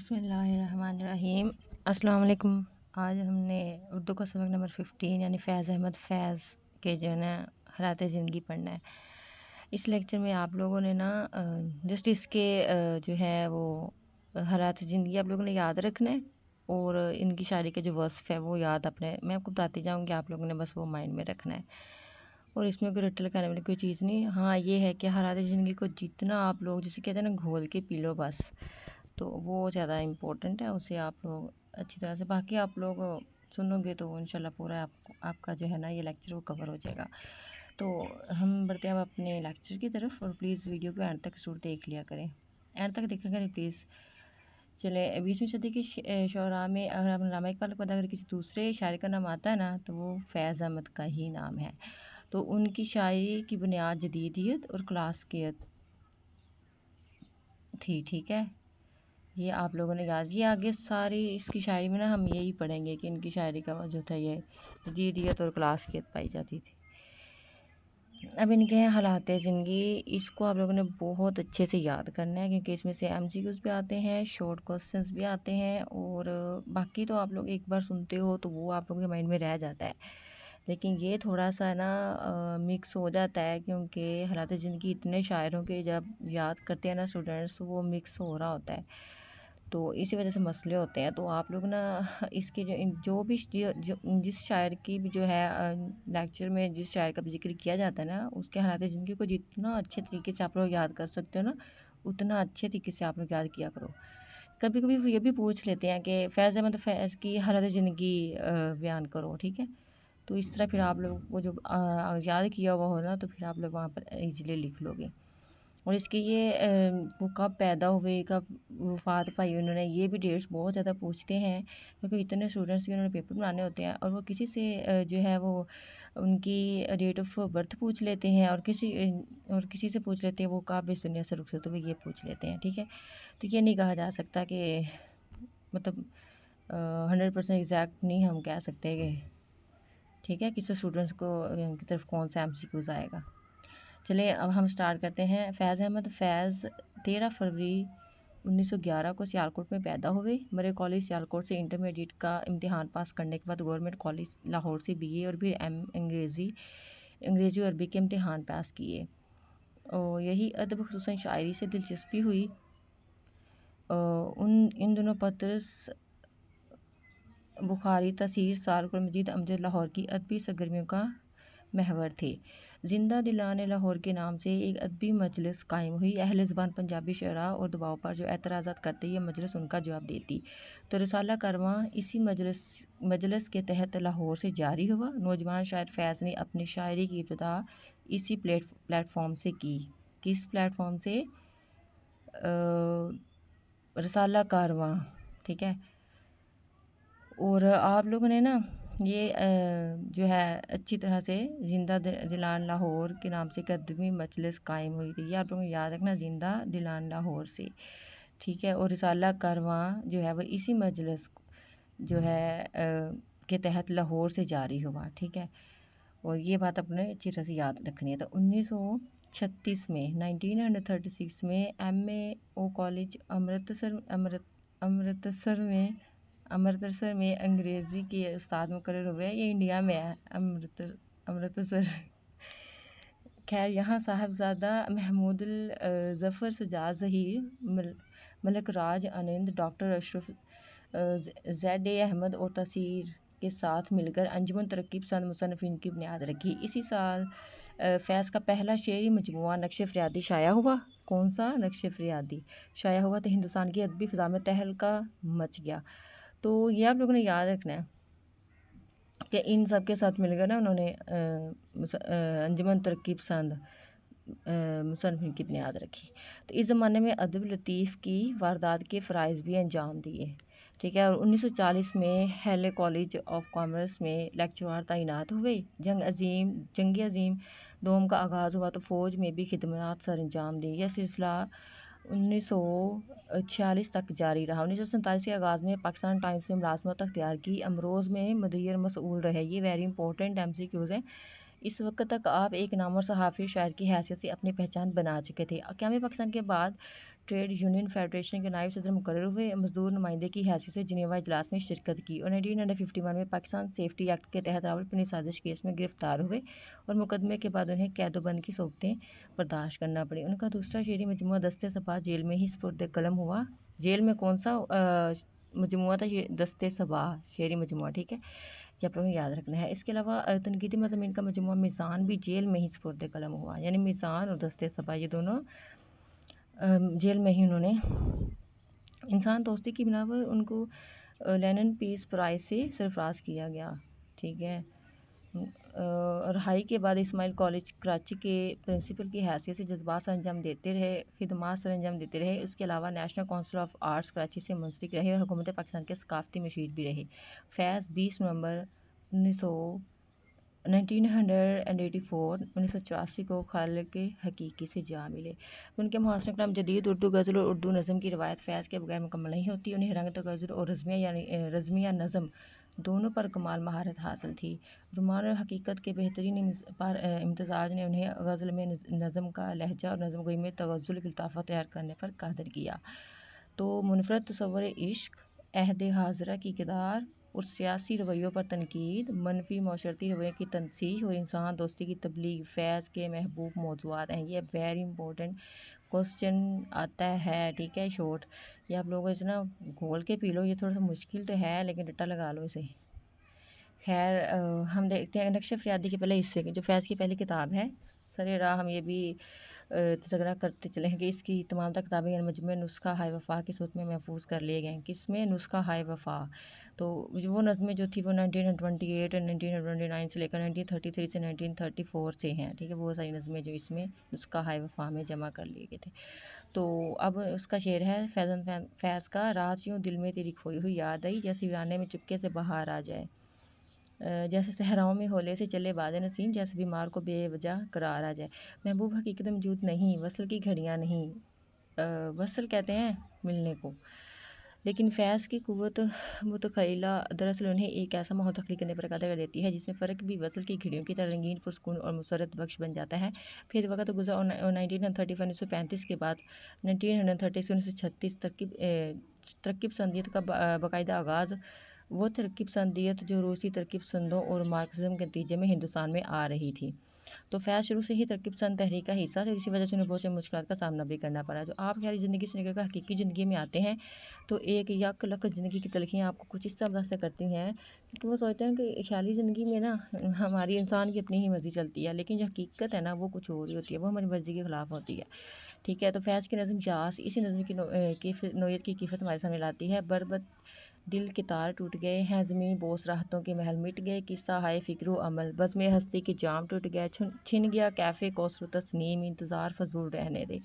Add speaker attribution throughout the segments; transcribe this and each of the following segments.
Speaker 1: بسم اللہ الرحمن الرحیم۔ السلام علیکم۔ آج ہم نے اردو کا سبق نمبر 15 یعنی فیض احمد فیض کے جو ہے نا حالات زندگی پڑھنا ہے۔ اس لیکچر میں آپ لوگوں نے نا جسٹ اس کے جو ہے وہ حالات زندگی آپ لوگوں نے یاد رکھنا ہے، اور ان کی شاعری کا جو وصف ہے وہ یاد اپنے میں آپ کو بتاتی جاؤں گی، آپ لوگوں نے بس وہ مائنڈ میں رکھنا ہے، اور اس میں کوئی رٹل کرنے والی کوئی چیز نہیں۔ ہاں یہ ہے کہ حالات زندگی کو جتنا آپ لوگ جسے کہتے ہیں نا گھول کے پی لو بس، تو وہ زیادہ امپورٹنٹ ہے، اسے آپ لوگ اچھی طرح سے باقی آپ لوگ سنو گے تو انشاءاللہ پورا آپ کا جو ہے نا یہ لیکچر وہ کور ہو جائے گا۔ تو ہم بڑھتے ہیں اب اپنے لیکچر کی طرف، اور پلیز ویڈیو کو اینڈ تک ضرور دیکھ لیا کریں، اینڈ تک دیکھا کریں پلیز۔ چلے 20ویں صدی کے شعراء میں اگر علامہ اقبال کے بعد اگر کسی دوسرے شاعر کا نام آتا ہے نا تو وہ فیض احمد کا ہی نام ہے۔ تو ان کی شاعری کی بنیاد جدیدیت اور کلاسیکیت تھی، ٹھیک ہے، یہ آپ لوگوں نے یاد، یہ آگے ساری اس کی شاعری میں نا ہم یہی پڑھیں گے کہ ان کی شاعری کا جو تھا یہ جدیدیت اور کلاسیکیت پائی جاتی تھی۔ اب ان کے حالات زندگی، اس کو آپ لوگوں نے بہت اچھے سے یاد کرنا ہے کیونکہ اس میں سے ایم سی کیوز بھی آتے ہیں، شارٹ کوسچنس بھی آتے ہیں، اور باقی تو آپ لوگ ایک بار سنتے ہو تو وہ آپ لوگوں کے مائنڈ میں رہ جاتا ہے، لیکن یہ تھوڑا سا نا مکس ہو جاتا ہے کیونکہ حالات زندگی اتنے شاعروں کے جب یاد کرتے ہیں نا اسٹوڈنٹس تو وہ مکس ہو رہا ہوتا ہے، تو اسی وجہ سے مسئلے ہوتے ہیں۔ تو آپ لوگ نا اس کے جو بھی جس شاعر کی بھی جو ہے لیکچر میں جس شاعر کا بھی ذکر کیا جاتا ہے نا اس کے حالات زندگی کو جتنا اچھے طریقے سے آپ لوگ یاد کر سکتے ہو نا اتنا اچھے طریقے سے آپ لوگ یاد کیا کرو۔ کبھی کبھی وہ یہ بھی پوچھ لیتے ہیں کہ فیض احمد فیض کی حالات زندگی بیان کرو، ٹھیک ہے، تو اس طرح پھر آپ لوگ کو جو یاد کیا ہوا ہو نا تو پھر آپ لوگ وہاں پر ایزیلی لکھ لو گے۔ اور اس کے یہ وہ کب پیدا ہوئے کب وفات پائی انہوں نے، یہ بھی ڈیٹس بہت زیادہ پوچھتے ہیں کیونکہ اتنے اسٹوڈنٹس کے انہوں نے پیپر بنانے ہوتے ہیں، اور وہ کسی سے جو ہے وہ ان کی ڈیٹ آف برتھ پوچھ لیتے ہیں، اور کسی سے پوچھ لیتے ہیں وہ کب اس دنیا سے رخصت ہوئے، یہ پوچھ لیتے ہیں، ٹھیک ہے۔ تو یہ نہیں کہا جا سکتا کہ مطلب 100% ایگزیکٹ نہیں ہم کہہ سکتے کہ ٹھیک ہے کسی اسٹوڈنٹس کو کی طرف کون سا ایم سی کیوز آئے گا۔ چلیں اب ہم سٹارٹ کرتے ہیں۔ فیض احمد فیض 13 فروری 1911 کو سیالکوٹ میں پیدا ہوئے۔ مرے کالج سیالکوٹ سے انٹرمیڈیٹ کا امتحان پاس کرنے کے بعد گورنمنٹ کالج لاہور سے بی اے اور پھر انگریزی اور عربی کے امتحان پاس کیے، اور یہی ادب خصوصاً شاعری سے دلچسپی ہوئی۔ ان دنوں پطرس بخاری تاثیر سالکر مجید امجد لاہور کی ادبی سرگرمیوں کا محور تھے۔ زندہ دلان لاہور کے نام سے ایک ادبی مجلس قائم ہوئی۔ اہل زبان پنجابی شعراء اور دباؤ پر جو اعتراضات کرتے یہ مجلس ان کا جواب دیتی، تو رسالہ کارواں اسی مجلس کے تحت لاہور سے جاری ہوا۔ نوجوان شاعر فیض نے اپنی شاعری کی ابتدا اسی پلیٹ فارم سے کی۔ کس پلیٹ فارم سے؟ رسالہ کارواں، ٹھیک ہے۔ اور آپ لوگوں نے نا یہ جو ہے اچھی طرح سے زندہ دلان لاہور کے نام سے ایک ادبی مجلس قائم ہوئی تھی، یہ آپ لوگوں کو یاد رکھنا، زندہ دلان لاہور سے، ٹھیک ہے، اور رسالہ کارواں جو ہے وہ اسی مجلس جو ہے کے تحت لاہور سے جاری ہوا، ٹھیک ہے، اور یہ بات اپنے اچھی طرح سے یاد رکھنی ہے۔ تو 1936 میں 1936 میں ایم اے او کالج امرتسر میں انگریزی کے استاد مقرر ہوئے، یہ انڈیا میں ہے امرتسر، خیر یہاں Sahibzada Mahmud Uzzafar Sajjad Zaheer, Mulk Raj Anand, doctor Ashraf Z A Ahmad اور تاثیر کے ساتھ مل کر انجمن ترقی پسند مصنفین کی بنیاد رکھی۔ اسی سال فیض کا پہلا شعری مجموعہ نقش فریادی شائع ہوا۔ کون سا؟ نقش فریادی شائع ہوا تو ہندوستان کی ادبی فضا میں تہلکہ مچ گیا۔ تو یہ آپ لوگوں نے یاد رکھنا ہے کہ ان سب کے ساتھ مل کر نا انہوں نے انجمن ترقی پسند مصنفین کی بنیاد رکھی۔ تو اس زمانے میں ادب لطیف کی واردات کے فرائض بھی انجام دیے، ٹھیک ہے، اور 1940 میں ہیلے کالج آف کامرس میں لیکچرار تعینات ہوئے۔ جنگ عظیم دوم کا آغاز ہوا تو فوج میں بھی خدمات سر انجام دی، یہ سلسلہ 1946 تک جاری رہا۔ 1947 کے آغاز میں پاکستان ٹائمز میں ملازمت اختیار کی، امروز میں مدیر مسئول رہے، یہ very important M C Qs ہیں۔ اس وقت تک آپ ایک نامور صحافی شاعر کی حیثیت سے اپنی پہچان بنا چکے تھے۔ قیام پاکستان کے بعد ٹریڈ یونین فیڈریشن کے نائب صدر مقرر ہوئے، مزدور نمائندے کی حیثیت سے جنیوا اجلاس میں شرکت کی اور 1951 میں پاکستان سیفٹی ایکٹ کے تحت راولپنڈی سازش کیس میں گرفتار ہوئے اور مقدمے کے بعد انہیں قید و بند کی صعوبتیں برداشت کرنا پڑی۔ ان کا دوسرا شعری مجموعہ دست صبا جیل میں ہی سپرد قلم ہوا۔ جیل میں کون سا مجموعہ تھا؟ یہ دست صبا شعری مجموعہ، ٹھیک ہے، یہ آپ لوگوں نے یاد رکھنا ہے۔ اس کے علاوہ تنقیدی مضامین کا مجموعہ میزان بھی جیل میں ہی سپرد قلم ہوا، یعنی میزان اور دست صبا یہ دونوں جیل میں ہی انہوں نے۔ انسان دوستی کی بنا پر ان کو لینن پیس پرائز سے سرفراز کیا گیا، ٹھیک ہے۔ رہائی کے بعد اسماعیل کالج کراچی کے پرنسپل کی حیثیت سے جذبات سر انجام دیتے رہے، خدمات سر انجام دیتے رہے۔ اس کے علاوہ national council of arts Karachi سے منسلک رہے اور حکومت پاکستان کے ثقافتی مشیر بھی رہے۔ فیض 20 نومبر 1984 کو خالق حقیقی سے جا ملے۔ ان کے محاسن کلام جدید اردو غزل اور اردو نظم کی روایت فیض کے بغیر مکمل نہیں ہوتی۔ انہیں رنگت غزل اور رزمیہ نظم دونوں پر کمال مہارت حاصل تھی۔ رومان اور حقیقت کے بہترین امتزاج نے انہیں غزل میں نظم کا لہجہ اور نظم گوئی میں تغزل کی لطافت تیار کرنے پر قادر کیا۔ تو منفرد تصور عشق، عہد حاضرہ کی کردار اور سیاسی رویوں پر تنقید، منفی معاشرتی رویوں کی تنسیح اور انسان دوستی کی تبلیغ فیض کے محبوب موضوعات ہیں۔ یہ ویری امپورٹنٹ کوسچن آتا ہے، ٹھیک ہے، شورٹ، یہ آپ لوگوں کو نا گھول کے پی لو، یہ تھوڑا سا مشکل تو ہے لیکن ڈٹا لگا لو اسے۔ خیر ہم دیکھتے ہیں نقش فریادی کے پہلے حصے جو فیض کی پہلی کتاب ہے۔ سر راہ ہم یہ بھی تذکرہ کرتے چلیں کہ اس کی تمام تر کتابیں یعنی مجموعہ نسخہ ہائے وفا کی صورت میں محفوظ کر لیے گئے۔ کس میں؟ نسخہ ہائے وفا۔ تو وہ نظمیں جو تھی وہ 1928 اور 1929 سے لے کر 1933 سے 1934 سے ہیں، ٹھیک ہے، وہ ساری نظمیں جو اس میں نسخہ ہائے وفا میں جمع کر لیے گئے تھے۔ تو اب اس کا شعر ہے فیض کا، رات یوں دل میں تیری کھوئی ہوئی یاد آئی، جیسے ویرانے میں چپکے سے بہار آ جائے، جیسے صحراؤں میں ہولے سے چلے باد نسیم، جیسے بیمار کو بے وجہ قرار آ جائے۔ محبوب حقیقت موجود نہیں، وصل کی گھڑیاں نہیں، وصل کہتے ہیں ملنے کو، لیکن فیض کی قوت متخیلہ دراصل انہیں ایک ایسا ماحول تخلیق کرنے پر قادر کر دیتی ہے جس میں فرق بھی وصل کی گھڑیوں کی طرح رنگین، پرسکون اور مسرت بخش بن جاتا ہے۔ پھر وقت گزرا اور 1935 کے بعد 1930 سے 1936 ترکیب پسندیت کا باقاعدہ آغاز، وہ ترکیب پسندیت جو روسی ترکیب پسندوں اور مارکسزم کے نتیجے میں ہندوستان میں آ رہی تھی۔ تو فیض شروع سے ہی ترکیب پسند تحریک کا حصہ تھا، اسی وجہ سے انہیں بہت سے مشکلات کا سامنا بھی کرنا پڑا۔ جو آپ خیالی زندگی سے نکل کر حقیقی زندگی میں آتے ہیں تو ایک یک لک زندگی کی تلخیاں آپ کو کچھ اس طرح سے کرتی ہیں کہ وہ سوچتے ہیں کہ خیالی زندگی میں نا ہماری انسان کی اپنی ہی مرضی چلتی ہے، لیکن جو حقیقت ہے نا وہ کچھ اور ہی ہوتی ہے، وہ ہماری مرضی کے خلاف ہوتی ہے، ٹھیک ہے۔ تو فیض کی نظم جاس اسی نظم کی نوعیت کی کیفیت ہمارے سامنے لاتی ہے۔ بربت دل کے تار ٹوٹ گئے ہیں، زمین بوس راحتوں کے محل مٹ گئے، قصہ ہائے فکر و عمل، بزم ہستی کے جام ٹوٹ گئے، چھن گیا کیفے کوثر و تسنیم، انتظار فضول رہنے دے۔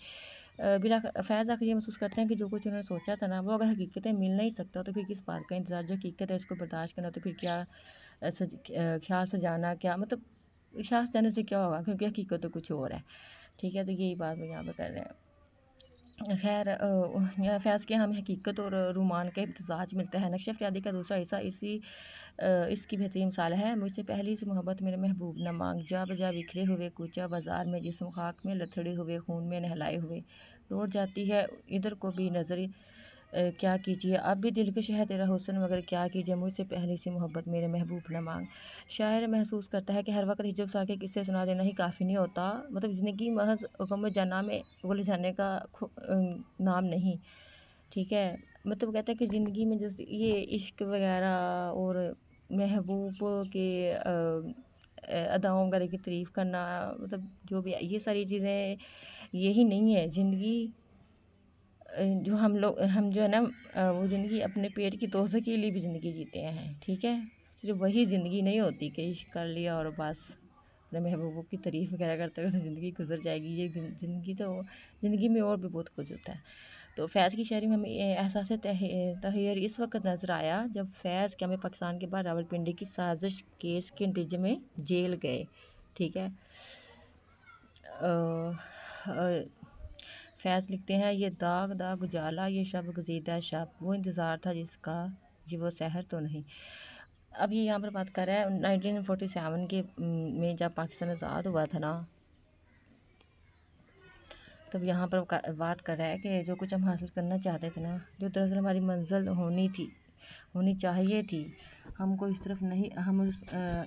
Speaker 1: فیض آخر یہ محسوس کرتے ہیں کہ جو کچھ انہوں نے سوچا تھا نا وہ اگر حقیقتیں مل نہیں سکتا تو پھر کس بات کا انتظار، جو حقیقت ہے اس کو برداشت کرنا تو پھر کیا خیال سجانا، کیا مطلب خیال سجانے سے کیا ہوگا، کیونکہ حقیقت تو کچھ اور ہے، ٹھیک ہے۔ تو یہی بات وہ یہاں پہ کر رہے ہیں۔ خیر فیض کے ہمیں حقیقت اور رومان کا امتزاج ملتا ہے۔ نقش فریادی کا دوسرا حصہ اس کی بہترین مثال ہے۔ مجھ سے پہلی سے محبت میرے محبوب نہ مانگ، جا بجا بکھرے ہوئے کوچہ بازار میں، جسم خاک میں لتھڑے ہوئے، خون میں نہلائے ہوئے، لوٹ جاتی ہے ادھر کو بھی نظر، کیا کیجیے اب بھی دلکش ہے تیرا حسن، مگر کیا کیجیے مجھ سے پہلی سی محبت میرے محبوب نہ مانگ۔ شاعر محسوس کرتا ہے کہ ہر وقت ہجر وصال کے قصے سنا دینا ہی کافی نہیں ہوتا، مطلب زندگی محض غم جانا میں گل جانے کا نام نہیں، ٹھیک ہے۔ مطلب کہتا ہے کہ زندگی میں جیسے یہ عشق وغیرہ اور محبوب کے اداؤں وغیرہ کی تعریف کرنا، مطلب جو بھی یہ ساری چیزیں یہی نہیں ہے زندگی۔ جو ہم جو ہے نا وہ زندگی اپنے پیٹ کی توسیع کے لیے بھی زندگی جیتے ہیں، ٹھیک ہے۔ صرف وہی زندگی نہیں ہوتی کہ عشق کر لیا اور بس اپنے محبوبوں کی تعریف وغیرہ کرتے ہوئے زندگی گزر جائے گی، یہ زندگی میں اور بھی بہت کچھ ہوتا ہے۔ تو فیض کی شاعری میں ہمیں احساس تحیر اس وقت نظر آیا جب فیض کے ہمیں پاکستان کے بعد راولپنڈی کی سازش کیس کے نتیجے میں جیل گئے، ٹھیک ہے۔ فیض لکھتے ہیں، یہ داغ داغ اجالا، یہ شب گزیدہ شب، وہ انتظار تھا جس کا یہ وہ سحر تو نہیں۔ اب یہ یہاں پر بات کر رہا ہے 1947 میں جب پاکستان آزاد ہوا تھا نا، تب یہاں پر بات کر رہا ہے کہ جو کچھ ہم حاصل کرنا چاہتے تھے نا، جو دراصل ہماری منزل ہونی چاہیے تھی، ہم کو اس طرف نہیں،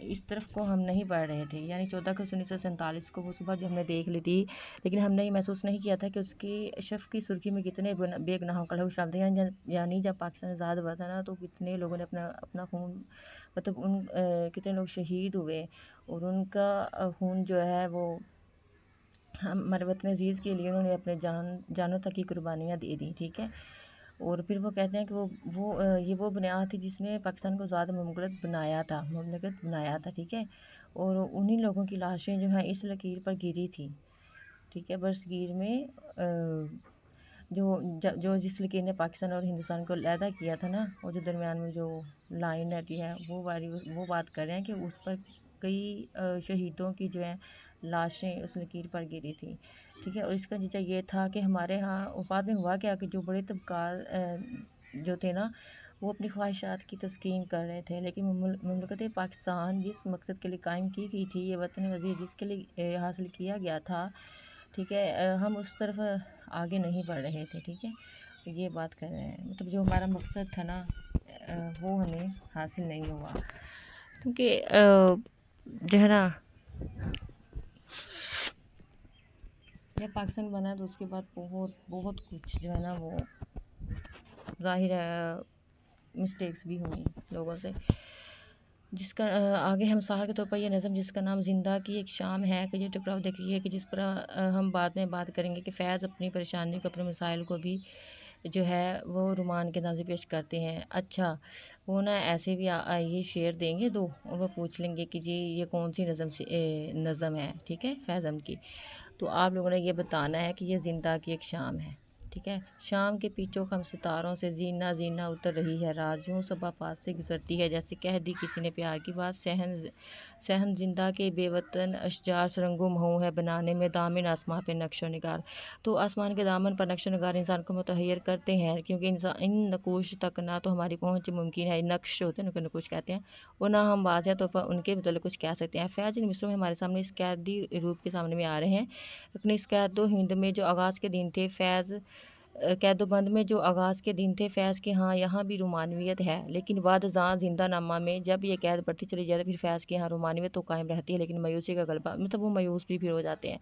Speaker 1: اس طرف کو ہم نہیں بڑھ رہے تھے، یعنی 14 اگست 1947 کو وہ صبح جو ہم نے دیکھ لی تھی، لیکن ہم نے یہ محسوس نہیں کیا تھا کہ اس کی شف کی سرخی میں کتنے بے گناہوں کا لہو شامل تھا، یعنی جب پاکستان آزاد ہوا تھا نا، تو کتنے لوگوں نے اپنا خون، مطلب کتنے لوگ شہید ہوئے، اور ان کا خون جو ہے وہ ہمارے وطن عزیز کے لیے انہوں نے اپنے جانوں تک کی قربانیاں دے دیں، ٹھیک ہے۔ اور پھر وہ کہتے ہیں کہ یہ وہ بنیاد تھی جس نے پاکستان کو زیادہ مملکت بنایا تھا، ٹھیک ہے۔ اور انہی لوگوں کی لاشیں جو ہیں اس لکیر پر گری تھی، ٹھیک ہے، برصغیر میں، جو جس لکیر نے پاکستان اور ہندوستان کو علیحدہ کیا تھا نا، اور جو درمیان میں جو لائن رہتی ہے، وہ بات کر رہے ہیں کہ اس پر کئی شہیدوں کی جو ہے لاشیں اس لکیر پر گری تھی، ٹھیک ہے۔ اور اس کا نتیجہ یہ تھا کہ ہمارے ہاں بعد میں ہوا کیا کہ جو بڑے طبقات جو تھے نا، وہ اپنی خواہشات کی تسکین کر رہے تھے، لیکن مملکت پاکستان جس مقصد کے لیے قائم کی گئی تھی، یہ وطن عزیز جس کے لیے حاصل کیا گیا تھا، ٹھیک ہے، ہم اس طرف آگے نہیں بڑھ رہے تھے، ٹھیک ہے۔ تو یہ بات کر رہے ہیں، مطلب جو ہمارا مقصد تھا نا، وہ ہمیں حاصل نہیں ہوا، کیونکہ جو ہے نا، جب پاکستان بنا تو اس کے بعد بہت کچھ جو ہے نا وہ ظاہر ہے مسٹیکس بھی ہوئی لوگوں سے، جس کا آگے ہم مثال کے طور پر یہ نظم جس کا نام زندہ کی ایک شام ہے کہ یہ ٹکراؤ دیکھیے کہ جس پر ہم بعد میں بات کریں گے کہ فیض اپنی پریشانی کو، اپنے مسائل کو بھی جو ہے وہ رومان کے انداز سے پیش کرتے ہیں۔ اچھا وہ نا ایسے بھی یہ شعر دیں گے دو، اور وہ پوچھ لیں گے کہ جی یہ کون سی نظم ہے، ٹھیک ہے، فیضم کی، تو آپ لوگوں نے یہ بتانا ہے کہ یہ زندہ کی ایک شام ہے، ٹھیک ہے۔ شام کے پیچھوں ہم ستاروں سے زینہ اتر رہی ہے رات، یوں صبح پاس سے گزرتی ہے جیسے کہہ دی کسی نے پیار کی بات، صحن زندہ کے بے وطن اشجار سرنگ و مہو ہے بنانے میں دامن آسمان پہ نقش و نگار، تو آسمان کے دامن پر نقش و نگار انسان کو متحیر کرتے ہیں، کیونکہ ان نقوش تک نہ تو ہماری پہنچ ممکن ہے، نقش ہوتے ہیں ان کو نقوش کہتے ہیں، اور نہ ہم واضح طور پر ان کے متعلق کچھ کہہ سکتے ہیں۔ فیض ان مصروں میں ہمارے سامنے اس قیدی روپ کے سامنے میں آ رہے ہیں، لیکن اس قید و ہند میں جو آغاز کے دن تھے، قید و بند میں جو آغاز کے دن تھے، فیض کے ہاں یہاں بھی رومانویت ہے، لیکن بعد ازاں زندہ نامہ میں جب یہ قید بڑھتی چلی جاتی ہے، پھر فیض کے ہاں رومانویت تو قائم رہتی ہے، لیکن مایوسی کا غلبہ، مطلب وہ مایوس بھی پھر ہو جاتے ہیں۔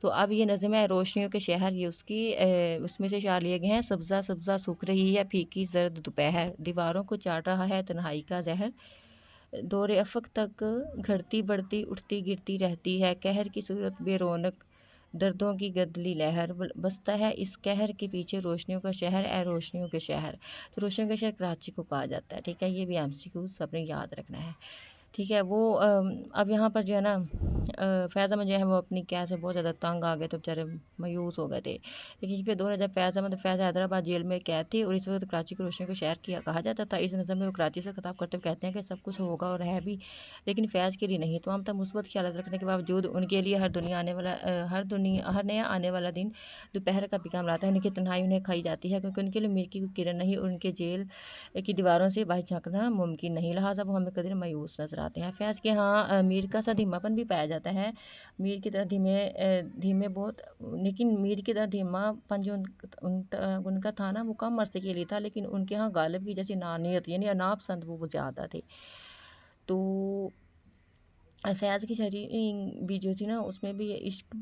Speaker 1: تو اب یہ نظم ہے روشنیوں کے شہر، یہ اس میں سے اشعار لیے گئے ہیں۔ سبزہ سوکھ رہی ہے پھیکی زرد دوپہر، دیواروں کو چاٹ رہا ہے تنہائی کا زہر، دور افق تک گھٹتی بڑھتی اٹھتی گرتی رہتی ہے، قہر کی صورت بے رونق دردوں کی گدلی لہر، بستا ہے اس قہر کے پیچھے روشنیوں کا شہر، اے روشنیوں کے شہر، تو روشنیوں کے شہر کراچی کو کہا جاتا ہے، ٹھیک ہے۔ یہ بھی MCQ سب نے یاد رکھنا ہے، ٹھیک ہے۔ وہ اب یہاں پر جو ہے نا فیض احمد جو ہے وہ اپنی قید سے بہت زیادہ تنگ آ گئے، تو بیچارے مایوس ہو گئے تھے، لیکن پھر دور جب فیض حیدرآباد جیل میں قید تھی، اور اس وقت کراچی کو روشنیوں کے شہر کہا جاتا تھا، اس نظم میں وہ کراچی سے خطاب کرتے ہوئے کہتے ہیں کہ سب کچھ ہوگا اور ہے بھی، لیکن فیض کے لیے نہیں، تو ہم تک مثبت خیالات رکھنے کے باوجود ان کے لیے ہر نیا آنے والا دن دوپہر کا پیغام لاتا ہے، ان کی تنہائی انہیں کھائی جاتی ہے، کیونکہ ان کے لیے میر کی کوئی کرن نہیں، اور ان کے جیل کی دیواروں سے باہر جھانکنا ممکن نہیں، لہٰذا وہ ہمیں قدر مایوس نظر آتے ہیں۔ فیض کے ہاں میر کا سا دھیما پن بھی پایا جاتا ہے، میر کی طرح دھیمے بہت، لیکن میر کی طرح دھیما پن جو ان کا تھا نا وہ کم عرصے کے لیے تھا، لیکن ان کے ہاں غالب کی جیسی نانیت یعنی انا پسند وہ زیادہ تھے۔ تو فیض کی شاعری بھی جو تھی نا اس میں بھی عشق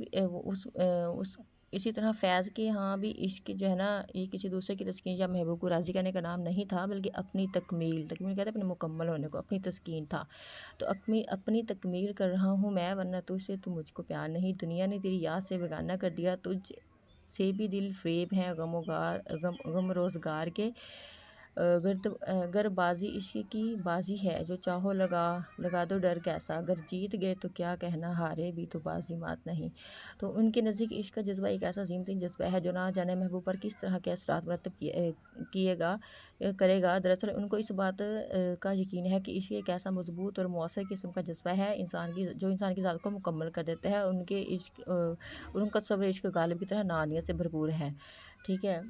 Speaker 1: اسی طرح فیض کے ہاں بھی عشق جو ہے نا یہ کسی دوسرے کی تسکین یا محبوب کو راضی کرنے کا نام نہیں تھا، بلکہ اپنی تکمیل کہتے ہیں اپنے مکمل ہونے کو، اپنی تسکین تھا، تو اپنی تکمیل کر رہا ہوں میں، ورنہ تجھ سے تو مجھ کو پیار نہیں، دنیا نے تیری یاد سے بیگانہ کر دیا، تجھ سے بھی دل فریب ہیں غم روزگار کے، گر بازی عشق کی بازی ہے جو چاہو لگا دو ڈر کیسا، اگر جیت گئے تو کیا کہنا، ہارے بھی تو بازی مات نہیں، تو ان کے نزدیک عشق کا جذبہ ایک ایسا عظیم ترین جذبہ ہے جو نہ جانے محبوب پر کس طرح کے اثرات مرتب کرے گا۔ دراصل ان کو اس بات کا یقین ہے کہ عشق ایک ایسا مضبوط اور مؤثر قسم کا جذبہ ہے جو انسان کی ذات کو مکمل کر دیتا ہے، ان کا تصور عشق غالب کی طرح نانیت سے بھرپور ہے، ٹھیک ہے۔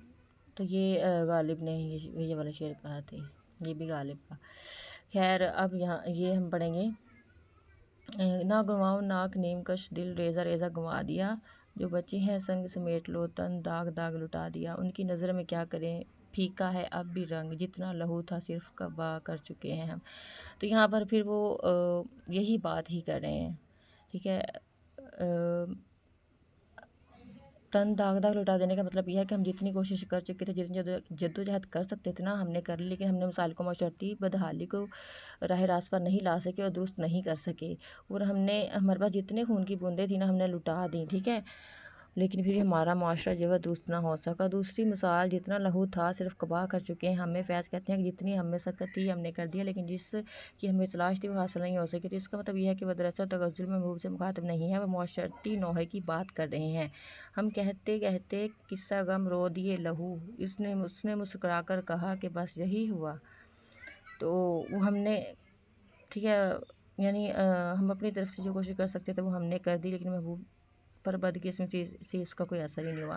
Speaker 1: تو یہ غالب نے یہ والا شعر کہا تھے، یہ بھی غالب کا، خیر اب یہاں یہ ہم پڑھیں گے، نہ گنواؤں ناک نیم کش دل ریزہ ریزہ گنوا دیا، جو بچے ہیں سنگ سمیٹ لو، تن داغ داغ لٹا دیا، ان کی نظر میں کیا کریں، پھیکا ہے اب بھی رنگ، جتنا لہو تھا صرف کبا کر چکے ہیں ہم۔ تو یہاں پر پھر وہ یہی بات ہی کر رہے ہیں، ٹھیک ہے۔ تن داغ داغ لٹا دینے کا مطلب یہ ہے کہ ہم جتنی کوشش کر چکے تھے، جتنی جدوجہد کر سکتے تھے نا، ہم نے کر لی، لیکن ہم نے مسائل کو معاشرتی بدحالی کو راہ راست پر نہیں لا سکے اور درست نہیں کر سکے، اور ہمارے پاس جتنے خون کی بوندیں تھیں نا، ہم نے لٹا دیں، ٹھیک ہے، لیکن پھر ہمارا معاشرہ جو ہے درست نہ ہو سکا۔ دوسری مثال، جتنا لہو تھا صرف کبا کر چکے ہیں ہمیں۔ فیض کہتے ہیں کہ جتنی ہم میں سکت تھی ہم نے کر دیا، لیکن جس کی ہمیں تلاش تھی وہ حاصل نہیں ہو سکی۔ تو اس کا مطلب یہ ہے کہ وہ دراصل تغزل محبوب سے مخاطب نہیں ہے، وہ معاشرتی نوحے کی بات کر رہے ہیں۔ ہم کہتے کہتے قصہ غم رو دیے لہو، اس نے مسکرا کر کہا کہ بس یہی ہوا۔ تو وہ ہم نے، ٹھیک ہے، یعنی ہم اپنی طرف سے جو کوشش کر سکتے تھے وہ ہم نے کر دی، لیکن محبوب پر بدقسمتی سے اس کا کوئی اثر ہی نہیں ہوا۔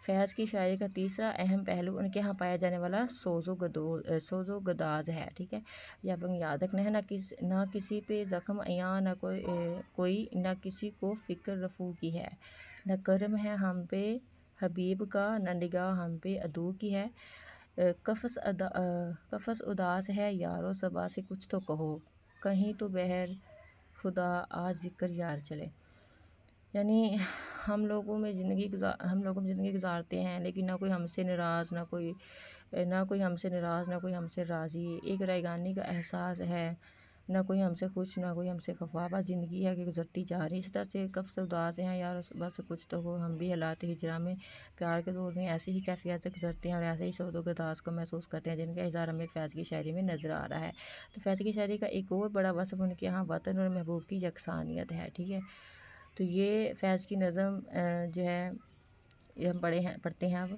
Speaker 1: فیض کی شاعری کا تیسرا اہم پہلو ان کے ہاں پایا جانے والا سوز و گداز ہے، ٹھیک ہے، یہ آپ لوگ یاد رکھنا ہے۔ نہ کسی پہ زخم عیاں، نہ کوئی نہ کسی کو فکر رفو کی ہے، نہ کرم ہے ہم پہ حبیب کا، نہ نگاہ ہم پہ عدو کی ہے، قفس اداس ہے یارو صبا سے کچھ تو کہو، کہیں تو بہر خدا آج ذکر یار چلے۔ یعنی ہم لوگوں میں زندگی گزارتے ہیں، لیکن نہ کوئی ہم سے ناراض، نہ کوئی ہم سے راضی، ایک رائگانی کا احساس ہے، نہ کوئی ہم سے خوش، نہ کوئی ہم سے خفا، بس زندگی ہے کہ گزرتی جا رہی۔ اس طرح سے کب سے اداس ہیں یار بس کچھ تو ہو، ہم بھی حالات ہجرا میں پیار کے دور میں ایسی ہی کیفیت سے گزرتے ہیں اور ایسے ہی سود و گداز کو محسوس کرتے ہیں، جن کا اظہار ہمیں فیض کی شاعری میں نظر آ رہا ہے۔ تو فیض کی شاعری کا ایک اور بڑا وصف ان کے یہاں وطن اور محبوب کی یکسانیت ہے، ٹھیک ہے۔ تو یہ فیض کی نظم جو ہے یہ ہم پڑھتے ہیں اب۔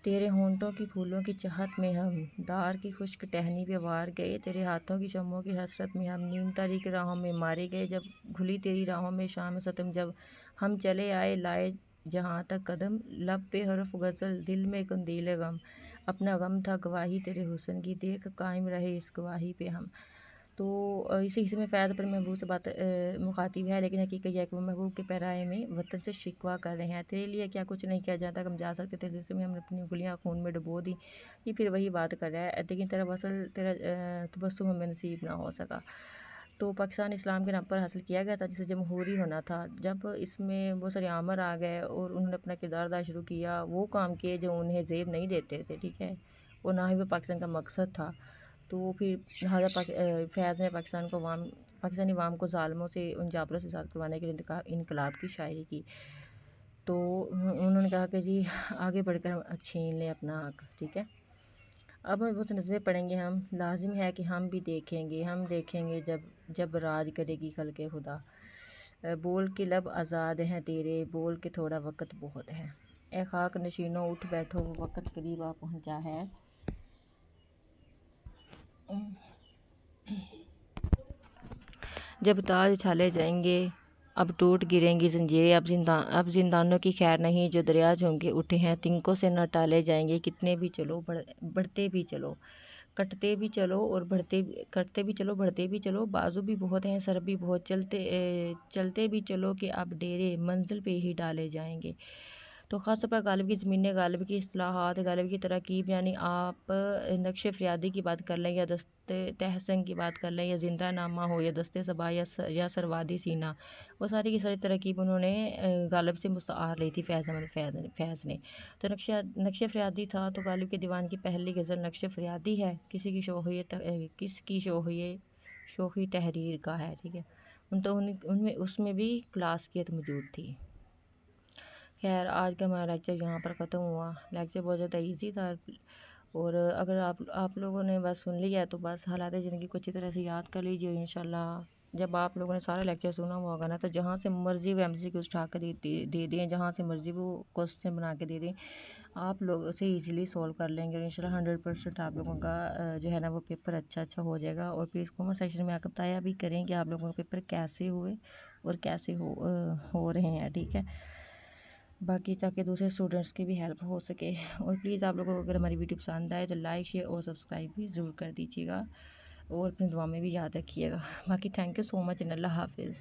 Speaker 1: تیرے ہونٹوں کی پھولوں کی چاہت میں ہم دار کی خشک ٹہنی پہ وار گئے، تیرے ہاتھوں کی شمعوں کی حسرت میں ہم نیم تاریک راہوں میں مارے گئے، جب کھلی تیری راہوں میں شام ستم، جب ہم چلے آئے لائے جہاں تک قدم، لب پہ حرف غزل دل میں قندیل غم، اپنا غم تھا گواہی تیرے حسن کی، دیکھ قائم رہے اس گواہی پہ ہم۔ تو اسی حصے میں فیض اپنے محبوب سے مخاطب ہے، لیکن حقیقت یہ ہے کہ وہ محبوب کے پیرائے میں وطن سے شکوہ کر رہے ہیں۔ تیرے لیے کیا کچھ نہیں کیا جاتا، ہم جا سکتے تھے جس میں ہم نے اپنی انگلیاں خون میں ڈبو دی، یہ پھر وہی بات کر رہا ہے، لیکن تیرا وصل تیرا تبسم ہمیں نصیب نہ ہو سکا۔ تو پاکستان اسلام کے نام پر حاصل کیا گیا تھا، جسے جمہوری ہونا تھا، جب اس میں وہ سر عامر آ گئے اور انہوں نے اپنا کردار ادا شروع کیا، وہ کام کیے جو انہیں زیب نہیں دیتے تھے، ٹھیک ہے، اور نہ ہی وہ پاکستان کا مقصد تھا۔ تو پھر لہٰذا فیض نے پاکستانی عوام کو ظالموں سے، ان جابروں سے آزاد کروانے کے لیے انقلاب کی شاعری کی۔ تو انہوں نے کہا کہ جی آگے بڑھ کر ہم چھین لیں اپنا حق، ٹھیک ہے۔ اب وہ نظمیں پڑھیں گے ہم۔ لازم ہے کہ ہم دیکھیں گے جب راج کرے گی خلق خدا، بول کے لب آزاد ہیں تیرے، بول کے تھوڑا وقت بہت ہے، اے خاک نشینوں اٹھ بیٹھو وہ وقت قریب آ پہنچا ہے۔ جب تاج اچھالے جائیں گے اب ٹوٹ گریں گی زنجیریں، اب زندانوں کی خیر نہیں، جو دریا جھونکے اٹھے ہیں تنکوں سے نہ ٹالے جائیں گے، کتنے بھی چلو بڑھتے بھی چلو، کٹتے بھی چلو اور بڑھتے بھی چلو، بازو بھی بہت ہیں سر بھی بہت، چلتے بھی چلو کہ اب ڈیرے منزل پہ ہی ڈالے جائیں گے۔ تو خاص طور پر غالب کی زمین غالب کی اصلاحات، غالب کی تراکیب، یعنی آپ نقش فریادی کی بات کر لیں یا دست تحسن کی بات کر لیں یا زندہ نامہ ہو یا دست صبا یا سروادی سینہ، وہ ساری کی ساری تراکیب انہوں نے غالب سے مستعار لی تھی فیض نے۔ تو نقش فریادی تھا تو غالب کے دیوان کی پہلی غزل نقش فریادی ہے، کس کی شوخی تحریر کا ہے، ٹھیک ہے، اس میں بھی کلاسیکیت موجود تھی۔ خیر آج کا ہمارا لیکچر یہاں پر ختم ہوا۔ لیکچر بہت زیادہ ایزی تھا، اور اگر آپ لوگوں نے بس سن لیا تو بس حالات زندگی کو اچھی طرح سے یاد کر لیجیے، انشاءاللہ جب آپ لوگوں نے سارا لیکچر سنا ہوا ہوگا نا، تو جہاں سے مرضی وہ MCQ اٹھا کے دے دیں، جہاں سے مرضی وہ کوسچن بنا کے دے دیں، آپ لوگ اسے ایزیلی سولو کر لیں گے، اور انشاءاللہ 100% آپ لوگوں کا جو ہے نا وہ پیپر اچھا ہو جائے گا۔ اور پلیز کمنٹ سیکشن میں آ کر بتایا بھی کریں کہ آپ لوگوں کے پیپر کیسے ہوئے اور کیسے ہو رہے ہیں، ٹھیک ہے، باقی تاکہ دوسرے اسٹوڈنٹس کی بھی ہیلپ ہو سکے۔ اور پلیز آپ لوگوں کو اگر ہماری ویڈیو پسند آئے تو لائک شیئر اور سبسکرائب بھی ضرور کر دیجیے گا، اور اپنی دعا میں بھی یاد رکھیے گا۔ باقی تھینک یو سو مچ، اللہ حافظ۔